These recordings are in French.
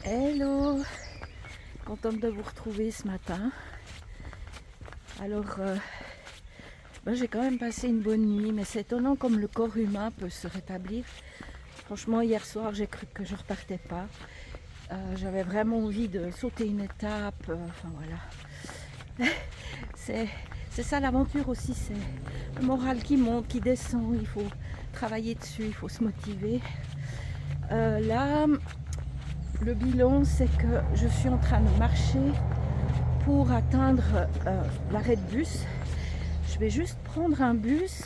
Hello, contente de vous retrouver ce matin. Alors, j'ai quand même passé une bonne nuit, mais c'est étonnant comme le corps humain peut se rétablir. Franchement, hier soir, j'ai cru que je ne repartais pas. J'avais vraiment envie de sauter une étape. Enfin voilà. C'est ça l'aventure aussi, c'est le moral qui monte, qui descend. Il faut travailler dessus, il faut se motiver. Là, le bilan, c'est que je suis en train de marcher pour atteindre l'arrêt de bus. Je vais juste prendre un bus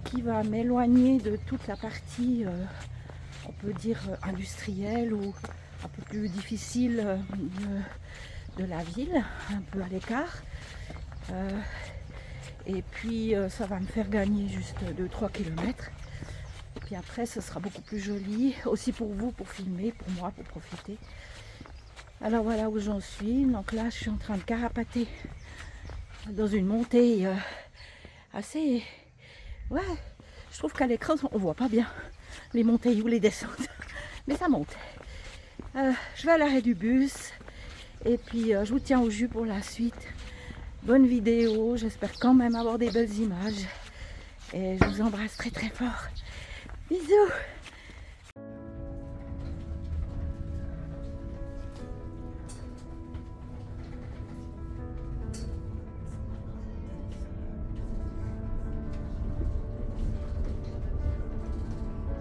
qui va m'éloigner de toute la partie, on peut dire, industrielle ou un peu plus difficile de la ville, un peu à l'écart. Et puis ça va me faire gagner juste 2-3 km. Puis après, ce sera beaucoup plus joli, aussi pour vous, pour filmer, pour moi, pour profiter. Alors voilà où j'en suis. Donc là, je suis en train de carapater dans une montée assez... Ouais, je trouve qu'à l'écran, on voit pas bien les montées ou les descentes. Mais ça monte. Je vais à l'arrêt du bus. Et puis, je vous tiens au jus pour la suite. Bonne vidéo. J'espère quand même avoir des belles images. Et je vous embrasse très très fort. Bisous.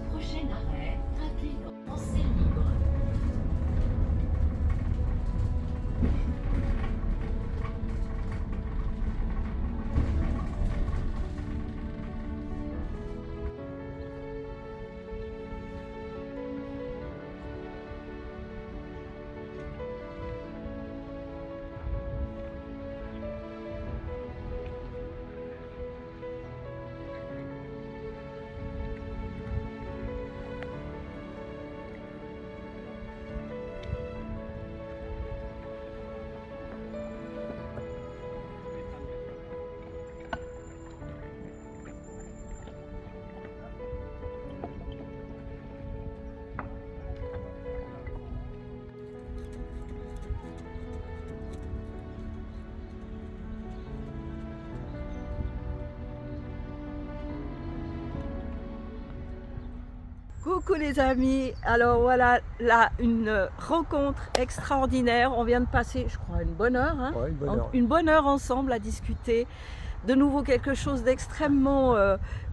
Prochain arrêt, Trinquelin, en selle libre. Coucou les amis, alors voilà là une rencontre extraordinaire, on vient de passer je crois une bonne heure, hein, Ouais, une bonne heure ensemble à discuter, de nouveau quelque chose d'extrêmement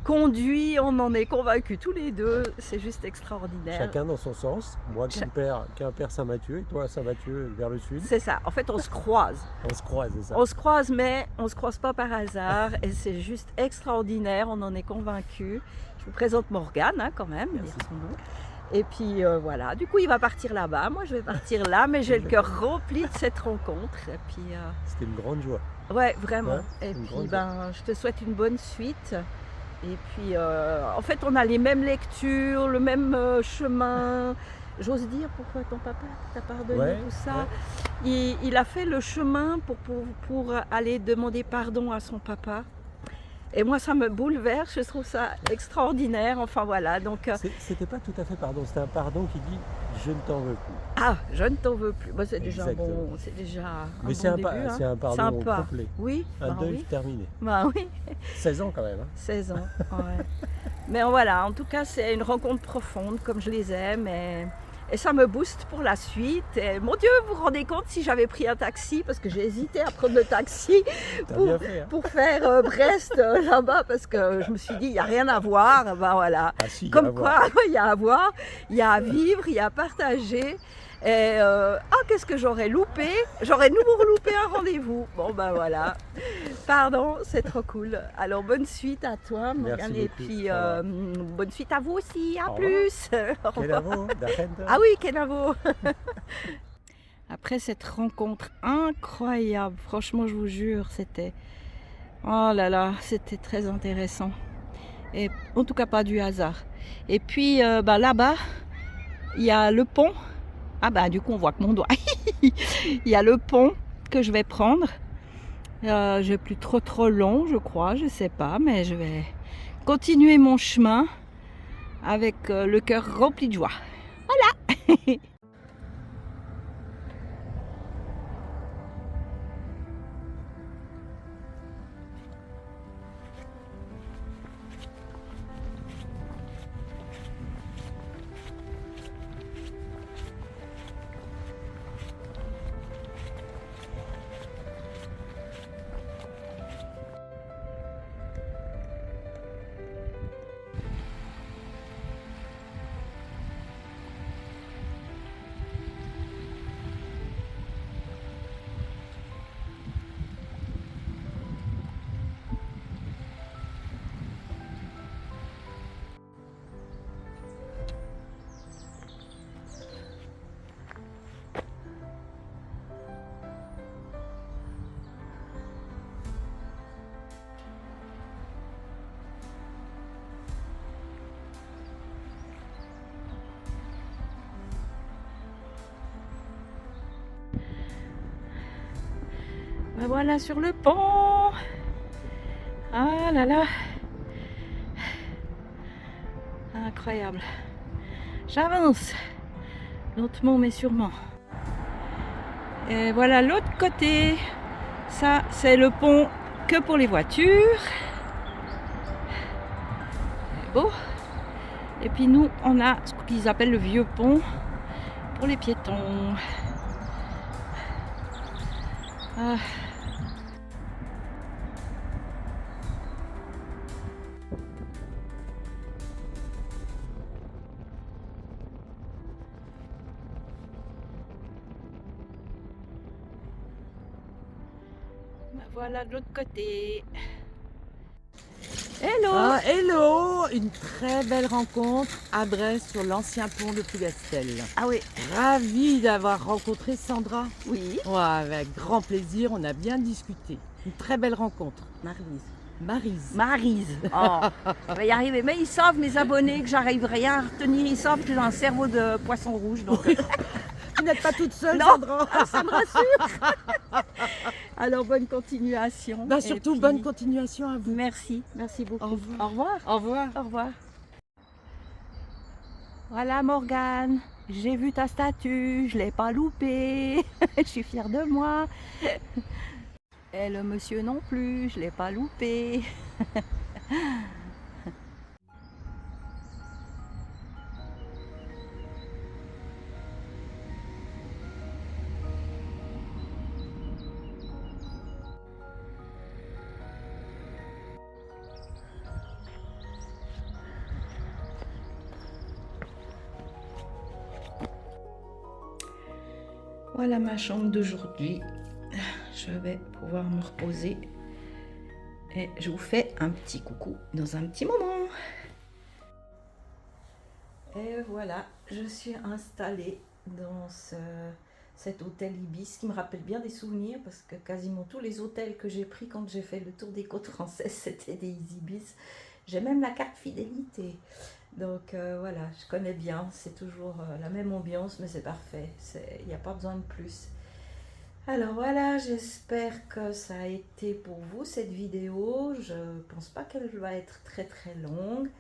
conduit, on en est convaincus tous les deux, c'est juste extraordinaire. Chacun dans son sens, moi Quimper Saint-Mathieu et toi Saint-Mathieu vers le sud. C'est ça, en fait on se croise. On se croise, c'est ça. On se croise mais on se croise pas par hasard et c'est juste extraordinaire, on en est convaincus. Je vous présente Morgane hein, quand même, dire son nom. Et puis voilà, du coup il va partir là-bas, moi je vais partir là, mais j'ai le cœur rempli de cette rencontre. Et puis, c'était une grande joie. Ouais, vraiment. Ouais, et puis je te souhaite une bonne suite. Et puis en fait on a les mêmes lectures, le même chemin. J'ose dire pourquoi ton papa t'a pardonné tout ça. Ouais. Il a fait le chemin pour aller demander pardon à son papa. Et moi, ça me bouleverse, je trouve ça extraordinaire. Enfin voilà, donc... C'était pas tout à fait pardon, c'était un pardon qui dit « je ne t'en veux plus ». Ah, je ne t'en veux plus. Bah, c'est déjà bon, c'est déjà mais c'est un pardon complet. Oui. Un deuil terminé. Bah oui. 16 ans quand même. Hein. 16 ans, ouais. Mais voilà, en tout cas, c'est une rencontre profonde, comme je les aime. Et ça me booste pour la suite. Et mon Dieu, vous vous rendez compte si j'avais pris un taxi, parce que j'ai hésité à prendre le taxi pour faire Brest là-bas, parce que je me suis dit, il n'y a rien à voir. Ben voilà. Ah, si, comme quoi, il y a à voir, il y a à vivre, il y a à partager. Et qu'est-ce que j'aurais loupé? J'aurais nouveau loupé un rendez-vous. Bon ben voilà. Pardon, c'est trop cool. Alors bonne suite à toi, Morgane, et puis bonne suite à vous aussi. À plus. Kenavo, ah oui, Kenavo. Après cette rencontre incroyable, franchement, je vous jure, c'était... Oh là là, c'était très intéressant. Et en tout cas, pas du hasard. Et puis là-bas, il y a le pont. Ah bah du coup on voit que mon doigt. Il y a le pont que je vais prendre. Je vais plus trop long je crois, je sais pas, mais je vais continuer mon chemin avec le cœur rempli de joie. Voilà. Voilà sur le pont. Ah là là. Incroyable. J'avance. Lentement mais sûrement. Et voilà l'autre côté. Ça, c'est le pont que pour les voitures. C'est beau. Et puis nous, on a ce qu'ils appellent le vieux pont pour les piétons. Ah. Voilà de l'autre côté. Hello! Ah, hello! Une très belle rencontre à Brest sur l'ancien pont de Plougastel. Ah oui, Ravie d'avoir rencontré Sandra. oui. Ouais, avec grand plaisir, on a bien discuté. Une très belle rencontre. Maryse. Maryse. Maryse. Oh, on va y arriver. Mais ils savent, mes abonnés, que j'arrive rien à retenir. Ils savent que j'ai un cerveau de poisson rouge. Donc, Vous n'êtes pas toute seule, non, Sandra. ça me rassure. Alors, bonne continuation. Bah, Et surtout, puis, bonne continuation à vous. Merci, merci beaucoup. Au revoir. Au revoir. Au revoir. Au revoir. Voilà Morgane, j'ai vu ta statue, je l'ai pas loupée. Je suis fière de moi. Et le monsieur non plus, je l'ai pas loupé. Voilà ma chambre d'aujourd'hui. Je vais pouvoir me reposer. Et je vous fais un petit coucou dans un petit moment. Et voilà, je suis installée dans cet hôtel Ibis qui me rappelle bien des souvenirs parce que quasiment tous les hôtels que j'ai pris quand j'ai fait le tour des côtes françaises, c'était des Ibis. J'ai même la carte fidélité. Donc voilà, je connais bien, c'est toujours la même ambiance, mais c'est parfait, il n'y a pas besoin de plus. Alors voilà, j'espère que ça a été pour vous cette vidéo. Je pense pas qu'elle va être très très longue.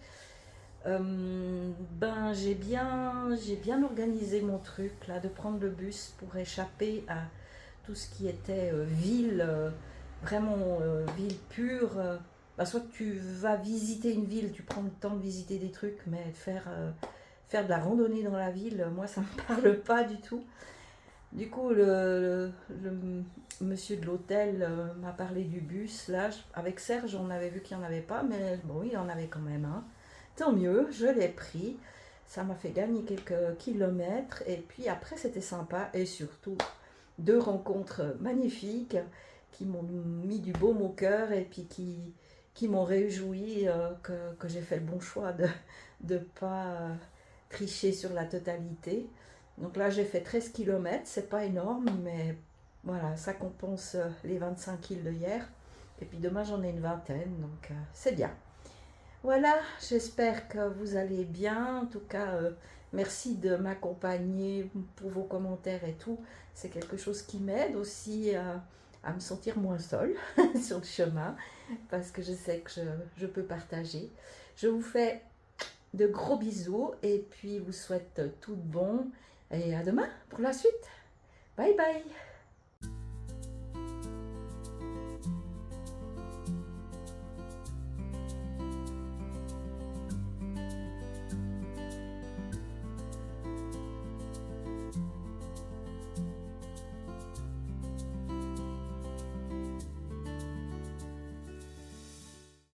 J'ai bien organisé mon truc là, de prendre le bus pour échapper à tout ce qui était ville, vraiment ville pure. Soit tu vas visiter une ville, tu prends le temps de visiter des trucs, mais faire de la randonnée dans la ville, moi ça me parle pas du tout. Du coup, le monsieur de l'hôtel m'a parlé du bus. Là, avec Serge, on avait vu qu'il n'y en avait pas, mais bon, il y en avait quand même un. Tant mieux, je l'ai pris. Ça m'a fait gagner quelques kilomètres. Et puis après, c'était sympa. Et surtout, 2 rencontres magnifiques qui m'ont mis du baume au cœur et puis qui m'ont réjoui que j'ai fait le bon choix de ne pas tricher sur la totalité. Donc là, j'ai fait 13 km, c'est pas énorme, mais voilà, ça compense les 25 kg de hier. Et puis demain, j'en ai une vingtaine, donc c'est bien. Voilà, j'espère que vous allez bien. En tout cas, merci de m'accompagner pour vos commentaires et tout. C'est quelque chose qui m'aide aussi à me sentir moins seule sur le chemin, parce que je sais que je peux partager. Je vous fais de gros bisous et puis vous souhaite tout de bon. Et à demain pour la suite. Bye bye.